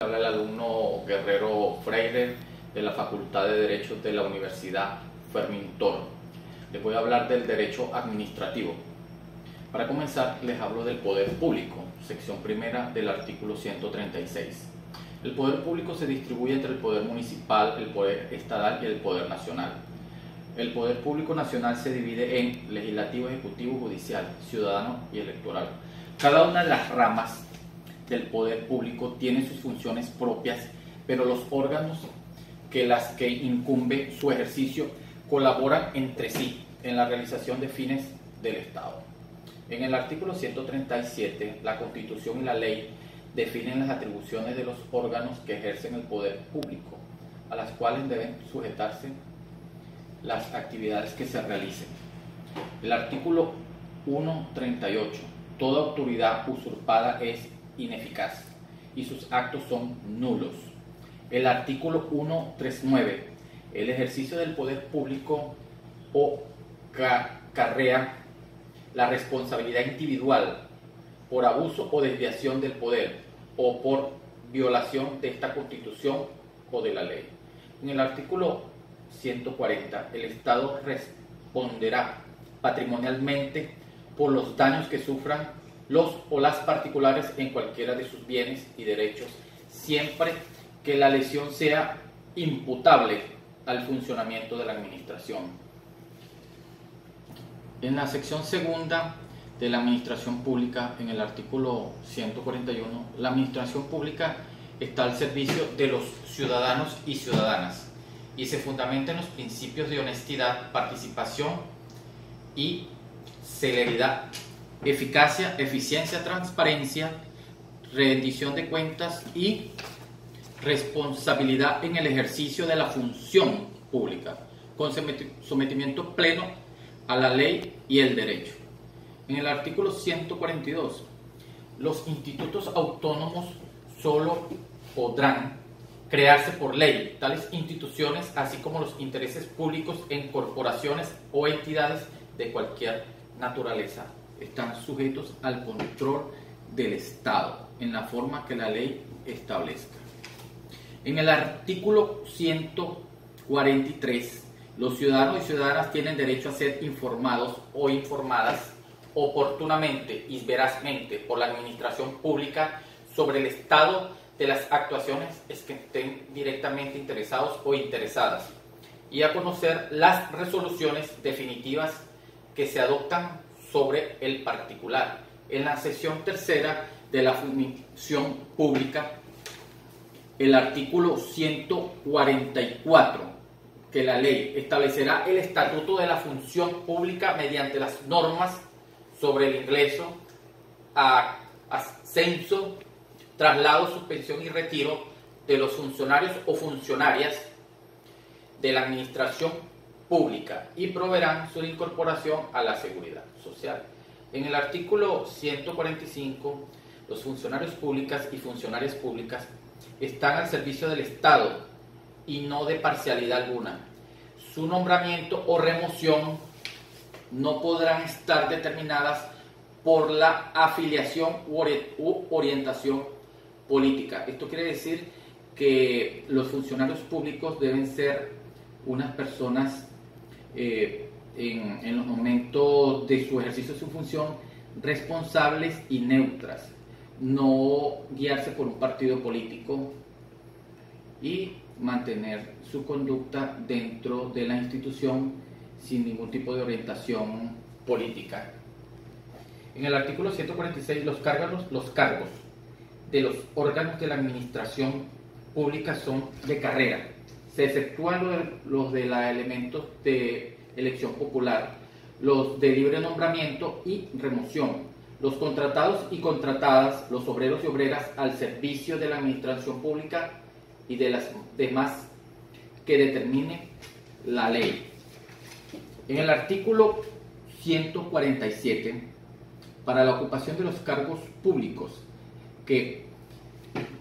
Habla el alumno Guerrero Freire de la Facultad de Derecho de la Universidad Fermín Toro. Les voy a hablar del derecho administrativo. Para comenzar, les hablo del poder público, sección primera del artículo 136. El poder público se distribuye entre el poder municipal, el poder estatal y el poder nacional. El poder público nacional se divide en legislativo, ejecutivo, judicial, ciudadano y electoral. Cada una de las ramas del poder público tiene sus funciones propias, pero los órganos que incumbe su ejercicio colaboran entre sí en la realización de fines del Estado. En el artículo 137, la Constitución y la ley definen las atribuciones de los órganos que ejercen el poder público, a las cuales deben sujetarse las actividades que se realicen. El artículo 138, toda autoridad usurpada es ineficaz y sus actos son nulos. El artículo 139, el ejercicio del poder público acarrea la responsabilidad individual por abuso o desviación del poder o por violación de esta Constitución o de la ley. En el artículo 140, el Estado responderá patrimonialmente por los daños que sufran los o las particulares en cualquiera de sus bienes y derechos, siempre que la lesión sea imputable al funcionamiento de la administración. En la sección segunda de la administración pública, en el artículo 141, la administración pública está al servicio de los ciudadanos y ciudadanas y se fundamenta en los principios de honestidad, participación y celeridad, eficacia, eficiencia, transparencia, rendición de cuentas y responsabilidad en el ejercicio de la función pública, con sometimiento pleno a la ley y el derecho. En el artículo 142, los institutos autónomos solo podrán crearse por ley. Tales instituciones, así como los intereses públicos en corporaciones o entidades de cualquier naturaleza, están sujetos al control del Estado en la forma que la ley establezca. En el artículo 143, los ciudadanos y ciudadanas tienen derecho a ser informados o informadas oportunamente y verazmente por la administración pública sobre el estado de las actuaciones que estén directamente interesados o interesadas y a conocer las resoluciones definitivas que se adoptan sobre el particular. En la sección tercera de la función pública, el artículo 144, que la ley establecerá el estatuto de la función pública mediante las normas sobre el ingreso, ascenso, traslado, suspensión y retiro de los funcionarios o funcionarias de la administración pública y proveerán su incorporación a la seguridad social. En el artículo 145, los funcionarios públicas y funcionarias públicas están al servicio del Estado y no de parcialidad alguna. Su nombramiento o remoción no podrán estar determinadas por la afiliación u orientación política. Esto quiere decir que los funcionarios públicos deben ser unas personas en los momentos de su ejercicio de su función responsables y neutras, no guiarse por un partido político y mantener su conducta dentro de la institución sin ningún tipo de orientación política. En el artículo 146, los cargos de los órganos de la administración pública son de carrera. Se exceptúan los de los elementos de elección popular, los de libre nombramiento y remoción, los contratados y contratadas, los obreros y obreras al servicio de la administración pública y de las demás que determine la ley. En el artículo 147, para la ocupación de los cargos públicos que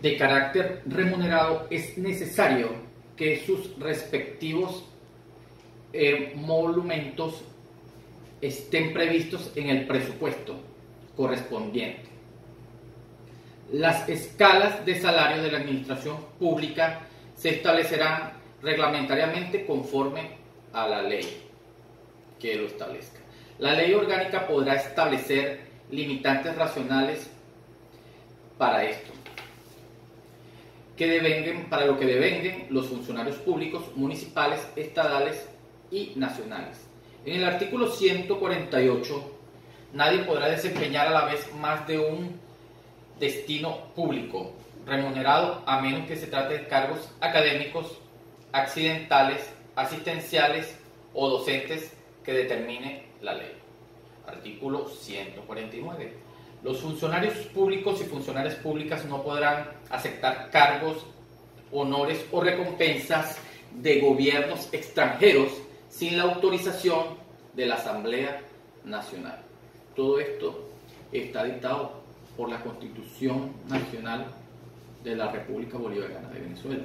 de carácter remunerado es necesario que sus respectivos emolumentos estén previstos en el presupuesto correspondiente. Las escalas de salario de la administración pública se establecerán reglamentariamente conforme a la ley que lo establezca. La ley orgánica podrá establecer limitantes racionales para esto, para lo que devenguen los funcionarios públicos municipales, estadales y nacionales. En el artículo 148, nadie podrá desempeñar a la vez más de un destino público remunerado, a menos que se trate de cargos académicos, accidentales, asistenciales o docentes que determine la ley. Artículo 149. Los funcionarios públicos y funcionarias públicas no podrán aceptar cargos, honores o recompensas de gobiernos extranjeros sin la autorización de la Asamblea Nacional. Todo esto está dictado por la Constitución Nacional de la República Bolivariana de Venezuela.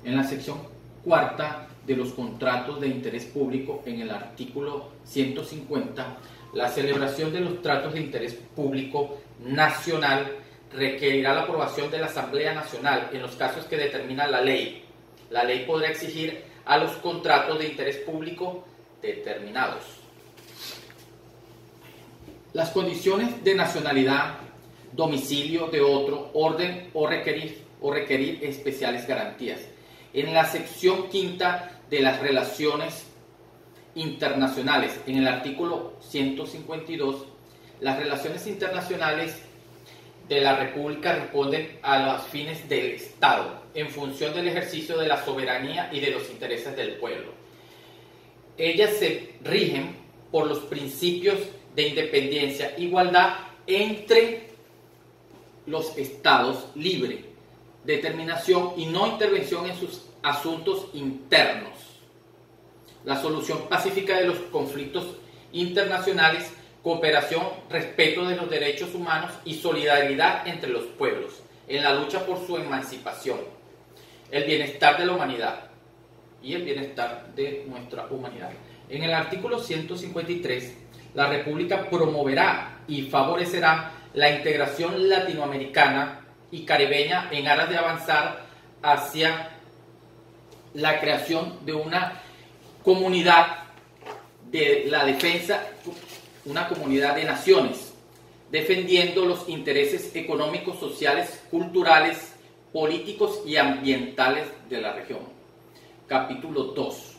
En la sección cuarta de los contratos de interés público, en el artículo 150, la celebración de los tratos de interés público nacional requerirá la aprobación de la Asamblea Nacional en los casos que determina la ley. La ley podrá exigir a los contratos de interés público determinados las condiciones de nacionalidad, domicilio de otro, orden o requerir especiales garantías. En la sección quinta de las relaciones internacionales, en el artículo 152, las relaciones internacionales de la República responden a los fines del Estado en función del ejercicio de la soberanía y de los intereses del pueblo. Ellas se rigen por los principios de independencia, igualdad entre los estados, libre determinación y no intervención en sus asuntos internos, la solución pacífica de los conflictos internacionales, cooperación, respeto de los derechos humanos y solidaridad entre los pueblos en la lucha por su emancipación, el bienestar de la humanidad y el bienestar de nuestra humanidad. En el artículo 153, la República promoverá y favorecerá la integración latinoamericana y caribeña en aras de avanzar hacia la creación de una comunidad de la defensa, una comunidad de naciones, defendiendo los intereses económicos, sociales, culturales, políticos y ambientales de la región. Capítulo 2.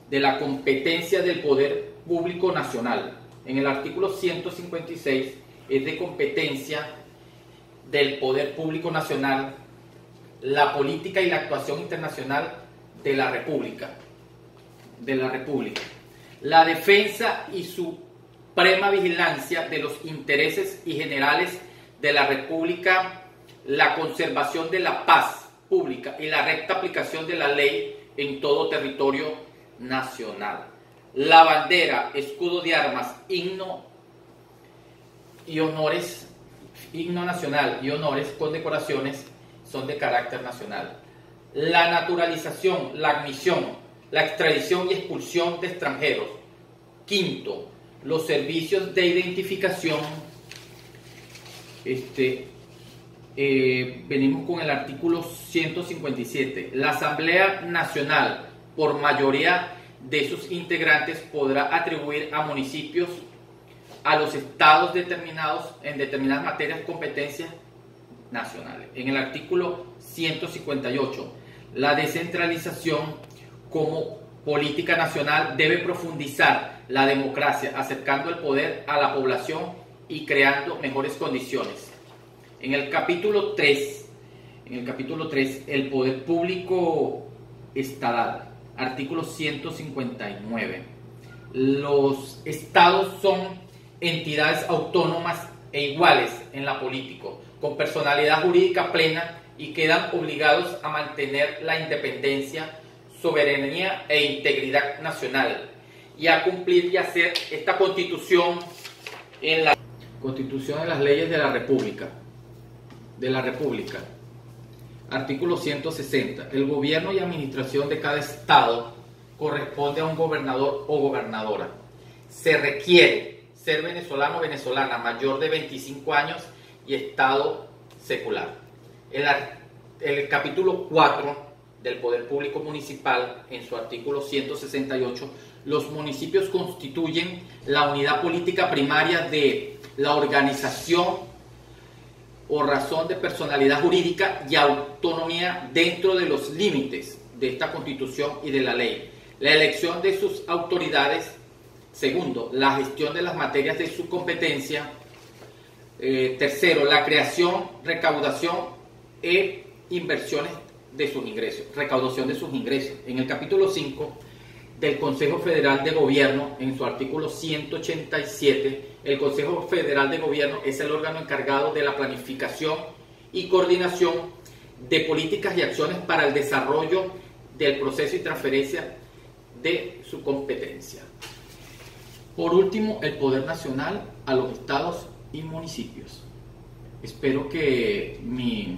De la competencia del poder público nacional. En el artículo 156 es de competencia del poder público nacional la política y la actuación internacional de la República. La defensa y suprema vigilancia de los intereses y generales de la República, la conservación de la paz pública y la recta aplicación de la ley en todo territorio nacional. La bandera, escudo de armas, himno nacional y honores, condecoraciones son de carácter nacional. La naturalización, la admisión, la extradición y expulsión de extranjeros. Quinto, los servicios de identificación. Venimos con el artículo 157. La Asamblea Nacional, por mayoría de sus integrantes, podrá atribuir a municipios, a los estados determinados en determinadas materias competencias nacionales. En el artículo 158, la descentralización como política nacional debe profundizar la democracia, acercando el poder a la población y creando mejores condiciones. En el capítulo 3, el poder público estatal, artículo 159. Los estados son entidades autónomas e iguales en la política, con personalidad jurídica plena y quedan obligados a mantener la independencia, soberanía e integridad nacional y a cumplir y hacer esta constitución en la Constitución de las leyes de la República. Artículo 160. El gobierno y administración de cada estado corresponde a un gobernador o gobernadora. Se requiere ser venezolano o venezolana mayor de 25 años y estado secular. El capítulo 4 del Poder Público Municipal, en su artículo 168, los municipios constituyen la unidad política primaria de la organización o razón de personalidad jurídica y autonomía dentro de los límites de esta Constitución y de la ley. La elección de sus autoridades. Segundo, la gestión de las materias de su competencia. Tercero, la creación, recaudación e inversiones de sus ingresos, recaudación de sus ingresos. En el capítulo 5 del Consejo Federal de Gobierno, en su artículo 187, el Consejo Federal de Gobierno es el órgano encargado de la planificación y coordinación de políticas y acciones para el desarrollo del proceso y transferencia de su competencia. Por último, el poder nacional a los estados y municipios. Espero que mi